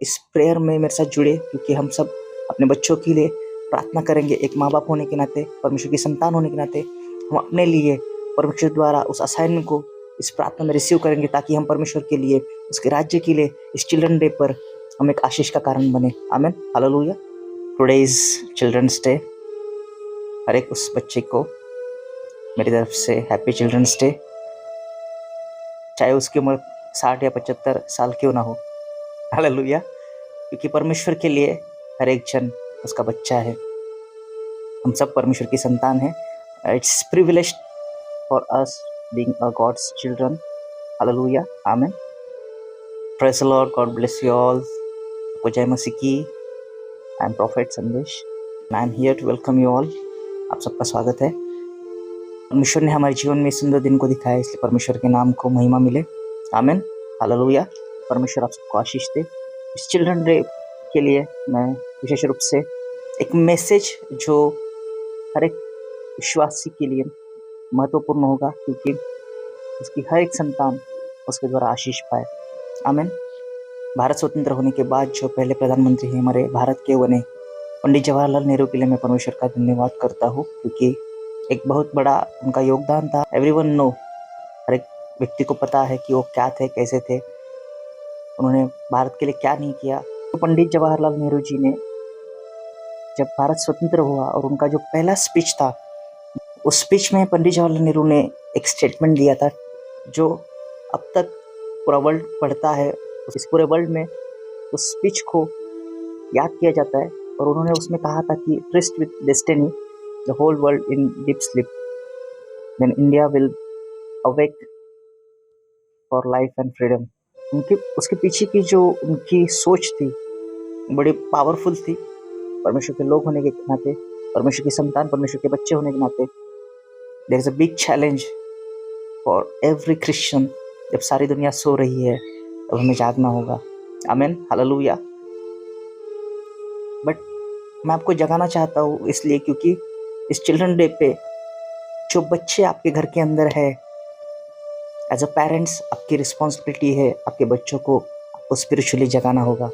इस प्रेयर में मेरे साथ जुड़े, क्योंकि हम सब अपने बच्चों के लिए प्रार्थना करेंगे। एक माँ बाप होने के नाते, परमेश्वर की संतान होने के नाते हम अपने लिए परमेश्वर द्वारा उस असाइनमेंट को इस प्रार्थना में रिसीव करेंगे, ताकि हम परमेश्वर के लिए, उसके राज्य के लिए इस चिल्ड्रन डे पर हम एक आशीष का कारण बने। आमीन, hallelujah. Today is children's day. हर एक उस बच्चे को मेरी तरफ से हैप्पी चिल्ड्रंस डे, चाहे उसकी उम्र 60 या 75 साल क्यों ना हो। हालेलुया। क्योंकि परमेश्वर के लिए हर एक जन उसका बच्चा है। हम सब परमेश्वर की संतान हैं। It's privilege for us being a God's children. Hallelujah, आमीन। Praise the Lord, God bless you all. आपको जय मसीह की। I am prophet Sandesh, I am here to welcome you all. आप सबका स्वागत है। परमेश्वर ने हमारे जीवन में सुंदर दिन को दिखाया, इसलिए परमेश्वर के नाम को महिमा मिले। आमीन, हालेलुया। परमेश्वर आप सबको आशीष दे। इस चिल्ड्रन डे के लिए मैं विशेष रूप से एक मैसेज जो हर एक विश्वासी के लिए महत्वपूर्ण होगा, क्योंकि उसकी हर एक संतान उसके द्वारा आशीष पाए। आमीन। भारत स्वतंत्र होने के बाद जो पहले प्रधानमंत्री हैं हमारे भारत के, बने पंडित जवाहरलाल नेहरू के लिए मैं परमेश्वर का धन्यवाद करता हूँ, क्योंकि एक बहुत बड़ा उनका योगदान था। एवरीवन नो, हर एक व्यक्ति को पता है कि वो क्या थे, कैसे थे, उन्होंने भारत के लिए क्या नहीं किया। तो पंडित जवाहरलाल नेहरू जी ने जब भारत स्वतंत्र हुआ और उनका जो पहला स्पीच था, उस स्पीच में पंडित जवाहरलाल नेहरू ने एक स्टेटमेंट दिया था जो अब तक पूरा वर्ल्ड पढ़ता है। इस पूरे वर्ल्ड में उस स्पीच को याद किया जाता है। और उन्होंने उसमें कहा था कि trust with destiny the whole world in deep sleep, then India will awake for life and freedom. उनकी उसके पीछे की जो उनकी सोच थी बड़ी पावरफुल थी। परमेश्वर के लोग होने के नाते, परमेश्वर की संतान, परमेश्वर के बच्चे होने के नाते, there is a big challenge for every Christian. जब सारी दुनिया सो रही है तब हमें जागना होगा। आमीन, हालेलुया। बट मैं आपको जगाना चाहता हूँ इसलिए क्योंकि इस चिल्ड्रन डे पे जो बच्चे आपके घर के अंदर है, एज अ पेरेंट्स आपकी रिस्पॉन्सिबिलिटी है आपके बच्चों को आपको स्पिरिचुअली जगाना होगा।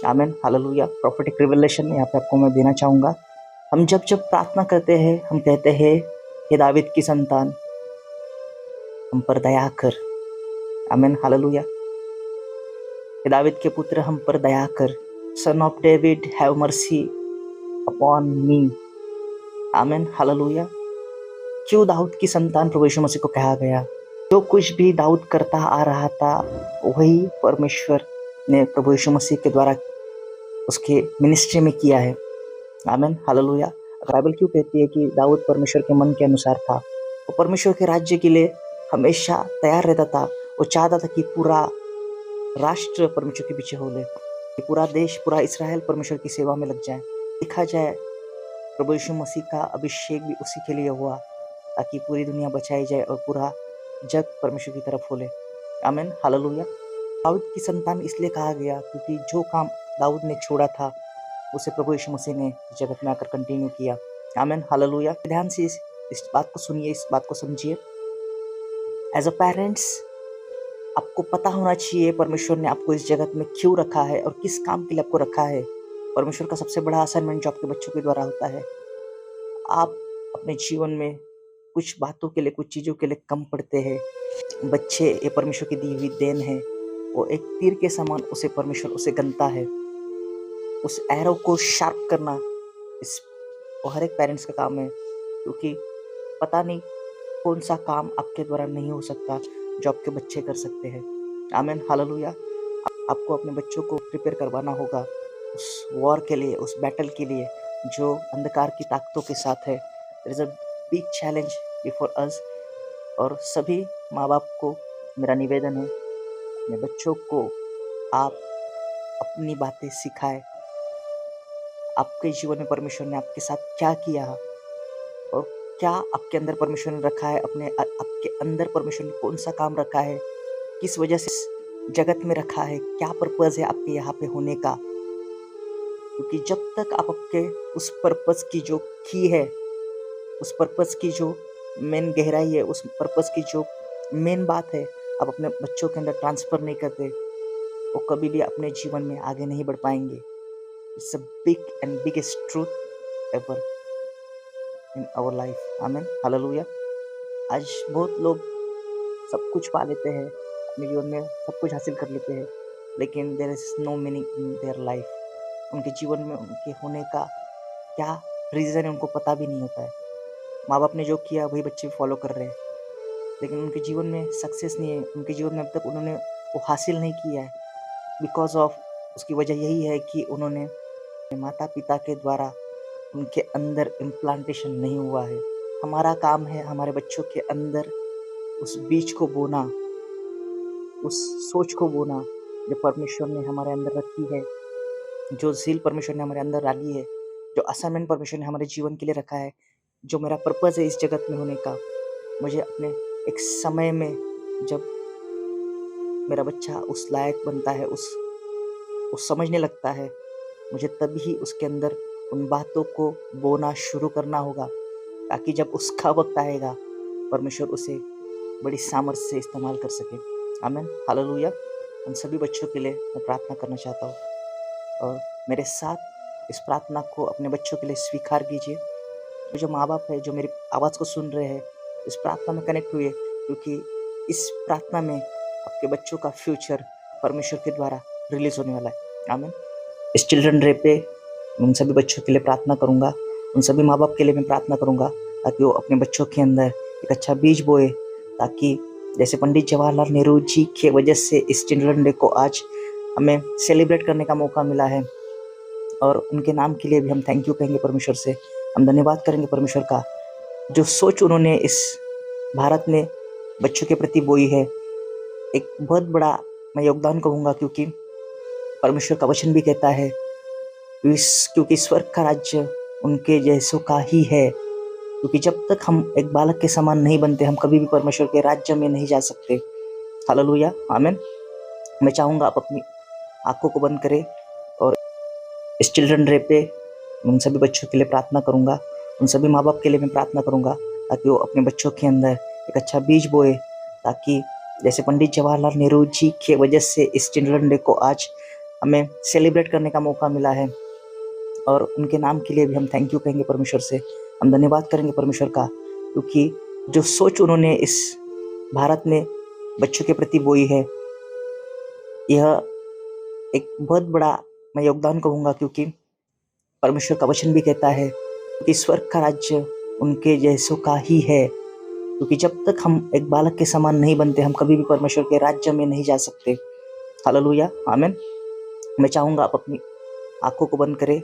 आमीन, हालेलुया। प्रॉफिटिक रिवेलेशन यहाँ पे आपको मैं देना चाहूँगा। हम जब जब प्रार्थना करते हैं हम कहते हैं, हे दाविद की संतान, हम पर दया कर। आमीन, हालेलुया। हे दाविद के पुत्र, हम पर दया कर। Son of David, have mercy upon मी। आमीन, हालेलुया। क्यों दाऊद की संतान प्रभु यीशु मसीह को कहा गया? जो कुछ भी दाऊद करता आ रहा था वही परमेश्वर ने प्रभु यीशु मसीह के द्वारा उसके मिनिस्ट्री में किया है। आमीन, हालेलुया। बाइबल क्यों कहती है कि दाऊद परमेश्वर के मन के अनुसार था? वो परमेश्वर के राज्य के लिए हमेशा तैयार रहता था। वो चाहता था कि पूरा राष्ट्र परमेश्वर के पीछे हो ले, पूरा देश, पूरा इस्राएल परमेश्वर की सेवा में लग जाए। देखा जाए, प्रभु यीशु मसीह का अभिषेक भी उसी के लिए हुआ, ताकि पूरी दुनिया बचाई जाए और पूरा जग परमेश्वर की तरफ हो ले। आमीन, हालेलुया। दाऊद की संतान इसलिए कहा गया क्योंकि जो काम दाऊद ने छोड़ा था उसे प्रभु यीशु मसीह ने जगत में आकर कंटिन्यू किया। आमीन, हालेलुया। ध्यान से इस बात को सुनिए, इस बात को समझिए। एज अ पेरेंट्स आपको पता होना चाहिए परमेश्वर ने आपको इस जगत में क्यों रखा है और किस काम के लिए आपको रखा है। परमेश्वर का सबसे बड़ा असाइनमेंट जो आपके बच्चों के द्वारा होता है, आप अपने जीवन में कुछ बातों के लिए, कुछ चीज़ों के लिए कम पड़ते हैं। बच्चे ये परमेश्वर की दी हुई देन है। वो एक तीर के समान उसे परमेश्वर उसे गनता है। उस एरो को शार्प करना इस वो हर एक पेरेंट्स का काम है, क्योंकि पता नहीं कौन सा काम आपके द्वारा नहीं हो सकता जो आपके बच्चे कर सकते हैं। आमीन, हालेलुया। आपको अपने बच्चों को प्रिपेयर करवाना होगा उस वॉर के लिए, उस बैटल के लिए जो अंधकार की ताकतों के साथ है। There is a big challenge before us. और सभी माँ बाप को मेरा निवेदन है, अपने बच्चों को आप अपनी बातें सिखाएं। आपके जीवन में परमेश्वर ने आपके साथ क्या किया और क्या आपके अंदर परमेश्वर ने रखा है, आपके अंदर परमेश्वर ने कौन सा काम रखा है, किस वजह से इस जगत में रखा है, क्या पर्पस है आपके यहाँ पे होने का। क्योंकि जब तक आप आपके उस पर्पस की जो की है, उस पर्पस की जो मेन गहराई है, उस पर्पस की जो मेन बात है, आप अपने बच्चों के अंदर ट्रांसफर नहीं करते, वो कभी भी अपने जीवन में आगे नहीं बढ़ पाएंगे। It's a big and biggest truth ever in our life. आमीन, हालेलुया। आज बहुत लोग सब कुछ पा लेते हैं, अपने जीवन में सब कुछ हासिल कर लेते हैं, लेकिन there is no meaning in their life. उनके जीवन में उनके होने का क्या रीज़न है उनको पता भी नहीं होता है। माँ बाप ने जो किया वही बच्चे फॉलो कर रहे हैं, लेकिन उनके जीवन में सक्सेस नहीं है, उनके जीवन में अब तक उन्होंने वो हासिल नहीं किया है। बिकॉज ऑफ उसकी वजह यही है कि उन्होंने माता पिता के द्वारा उनके अंदर इम्प्लांटेशन नहीं हुआ है। हमारा काम है हमारे बच्चों के अंदर उस बीज को बोना, उस सोच को बोना जो परमेश्वर ने हमारे अंदर रखी है, जो ज़ील परमेश्वर ने हमारे अंदर डाली है, जो असाइनमेंट परमेश्वर ने हमारे जीवन के लिए रखा है, जो मेरा पर्पज़ है इस जगत में होने का। मुझे अपने एक समय में जब मेरा बच्चा उस लायक बनता है, वो समझने लगता है, मुझे तभी उसके अंदर उन बातों को बोना शुरू करना होगा, ताकि जब उसका वक्त आएगा परमेश्वर उसे बड़ी सामर्थ्य से इस्तेमाल कर सके। आमीन, हालेलुया। उन सभी बच्चों के लिए मैं प्रार्थना करना चाहता हूँ, और मेरे साथ इस प्रार्थना को अपने बच्चों के लिए स्वीकार कीजिए। जो माँ बाप है जो मेरी आवाज़ को सुन रहे हैं, इस प्रार्थना में कनेक्ट हुए, क्योंकि इस प्रार्थना में आपके बच्चों का फ्यूचर परमेश्वर के द्वारा रिलीज होने वाला है। आमीन। इस चिल्ड्रन डे पे उन सभी बच्चों के लिए प्रार्थना करूँगा, उन सभी माँ बाप के लिए मैं प्रार्थना करूँगा, ताकि वो अपने बच्चों के अंदर एक अच्छा बीज बोए, ताकि जैसे पंडित जवाहरलाल नेहरू जी के वजह से इस चिल्ड्रन डे को आज हमें सेलिब्रेट करने का मौका मिला है, और उनके नाम के लिए भी हम थैंक यू कहेंगे परमेश्वर से, हम धन्यवाद करेंगे परमेश्वर का। जो सोच उन्होंने इस भारत में बच्चों के प्रति बोई है, एक बहुत बड़ा मैं योगदान कहूँगा, क्योंकि परमेश्वर का वचन भी कहता है क्योंकि स्वर्ग का राज्य उनके जैसों का ही है। क्योंकि जब तक हम एक बालक के समान नहीं बनते, हम कभी भी परमेश्वर के राज्य में नहीं जा सकते। हालेलुया, आमीन। मैं चाहूँगा आप अपनी आंखों को बंद करें, और इस चिल्ड्रन डे पे उन सभी बच्चों के लिए प्रार्थना करूँगा, उन सभी माँ बाप के लिए मैं प्रार्थना करूँगा, ताकि वो अपने बच्चों के अंदर एक अच्छा बीज बोए, ताकि जैसे पंडित जवाहरलाल नेहरू जी के वजह से इस चिल्ड्रन डे को आज हमें सेलिब्रेट करने का मौका मिला है, और उनके नाम के लिए भी हम थैंक यू कहेंगे परमेश्वर से, हम धन्यवाद करेंगे परमेश्वर का। क्योंकि जो सोच उन्होंने इस भारत में बच्चों के प्रति बोई है, यह एक बहुत बड़ा मैं योगदान कहूँगा, क्योंकि परमेश्वर का वचन भी कहता है कि स्वर्ग का राज्य उनके जैसों का ही है। क्योंकि जब तक हम एक बालक के समान नहीं बनते, हम कभी भी परमेश्वर के राज्य में नहीं जा सकते। हालेलुया, आमीन। मैं चाहूँगा आप अपनी आंखों को बंद करें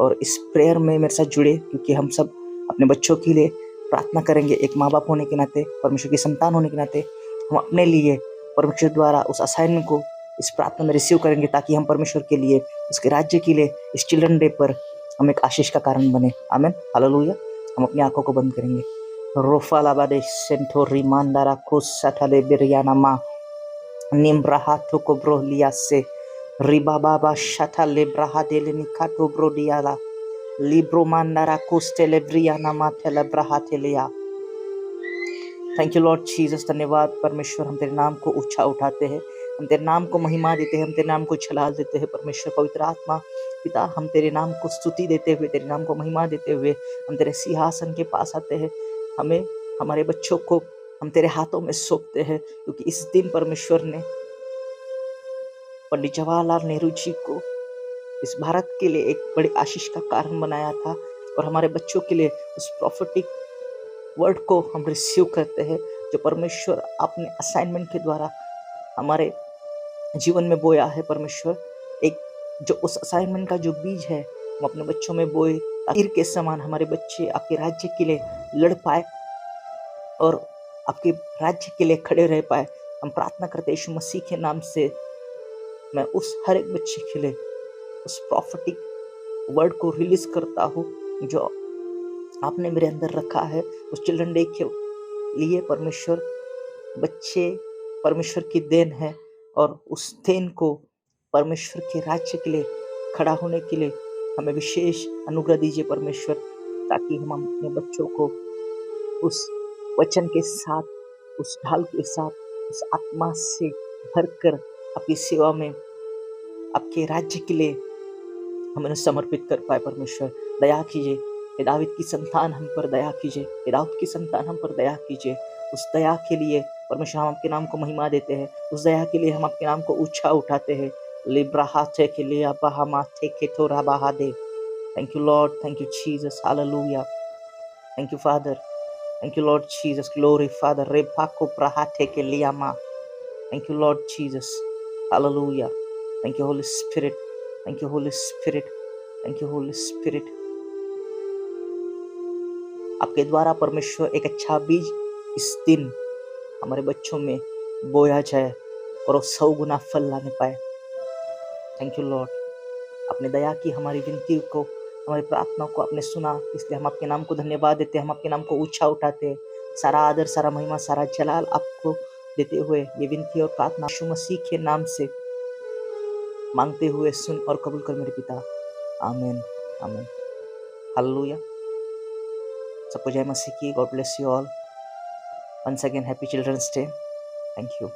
और इस प्रेयर में मेरे साथ जुड़े, क्योंकि हम सब अपने बच्चों के लिए प्रार्थना करेंगे। एक माँ बाप होने के नाते, परमेश्वर की संतान होने के नाते, हम अपने लिए परमेश्वर द्वारा उस असाइनमेंट को इस प्रार्थना में रिसीव करेंगे, ताकि हम परमेश्वर के लिए, उसके राज्य के लिए इस चिल्ड्रन डे पर हम एक आशीष का कारण बने। आमीन, हालेलुया। हम अपनी आंखों को बंद करेंगे। रोफालाबादे सेंटो रिमांडारा कोसाथाले बिरियाना मा निम्ब्राहातो को ब्रोलिया से रिबा बाबा शथा लेब्राहा डेलिनिकातो ब्रोडियाला लिब्रो मांडारा कोस्टेले ब्रियाना माथेला ब्राहातेलिया। थैंक यू लॉर्ड जीसस, धन्यवाद परमेश्वर। हम तेरे नाम को ऊंचा उठाते हैं, हम तेरे नाम को महिमा देते हैं, हम तेरे नाम को छलाल देते हैं परमेश्वर। पवित्र आत्मा पिता, हम तेरे नाम को स्तुति देते हुए, तेरे नाम को महिमा देते हुए हम तेरे सिंहासन के पास आते हैं। हमें, हमारे बच्चों को हम तेरे हाथों में सौंपते हैं, क्योंकि इस दिन परमेश्वर ने पंडित जवाहरलाल नेहरू जी को इस भारत के लिए एक बड़ी आशीष का कारण बनाया था, और हमारे बच्चों के लिए उस प्रॉफिटिक वर्ड को हम रिसीव करते हैं, जो परमेश्वर अपने असाइनमेंट के द्वारा हमारे जीवन में बोया है। परमेश्वर, एक जो उस असाइनमेंट का जो बीज है हम अपने बच्चों में बोए, तीर के समान हमारे बच्चे आपके राज्य के लिए लड़ पाए और आपके राज्य के लिए खड़े रह पाए। हम प्रार्थना करते हैं यीशु मसीह के नाम से। मैं उस हर एक बच्चे के लिए उस प्रॉफिटिक वर्ड को रिलीज करता हूँ जो आपने मेरे अंदर रखा है उस चिल्ड्रन डे के लिए। परमेश्वर, बच्चे परमेश्वर की देन है, और उस देन को परमेश्वर के राज्य के लिए खड़ा होने के लिए हमें विशेष अनुग्रह दीजिए परमेश्वर, ताकि हम अपने बच्चों को उस वचन के साथ, उस ढाल के साथ, उस आत्मा से भरकर आपकी सेवा में आपके राज्य के लिए हम इन्हें समर्पित कर पाए। परमेश्वर दया कीजिए, हे दाऊद की संतान हम पर दया कीजिए, हे दाऊद की संतान हम पर दया कीजिए। उस दया के लिए परमेश्वर हम आपके नाम को महिमा देते हैं, उस दया के लिए हम आपके नाम को ऊंचा उठाते हैं। लिब्राहाते के लिए अबाहमाते के तोराबाहादे। Thank you Lord, thank you Jesus, hallelujah. Thank you Father, thank you Lord Jesus, glory Father, repako prahate ke liyama. Thank you Lord Jesus, hallelujah. Thank you Holy Spirit, thank you Holy Spirit, thank you Holy Spirit. आपके द्वारा परमेश्वर एक अच्छा बीज इस दिन हमारे बच्चों में बोया जाए और वो 100 गुना फल लाने पाए। थैंक यू लॉर्ड, आपने दया की, हमारी विनती को, हमारी प्रार्थना को आपने सुना, इसलिए हम आपके नाम को धन्यवाद देते हैं, हम आपके नाम को ऊंचा उठाते हैं। सारा आदर, सारा महिमा, सारा जलाल आपको देते हुए ये विनती और प्रार्थना यीशु मसीह के नाम से मांगते हुए सुन और कबूल कर मेरे पिता, आमीन, आमीन, हालेलुया। सबको जय मसीह की। God bless you all. Once again happy children's day. Thank you.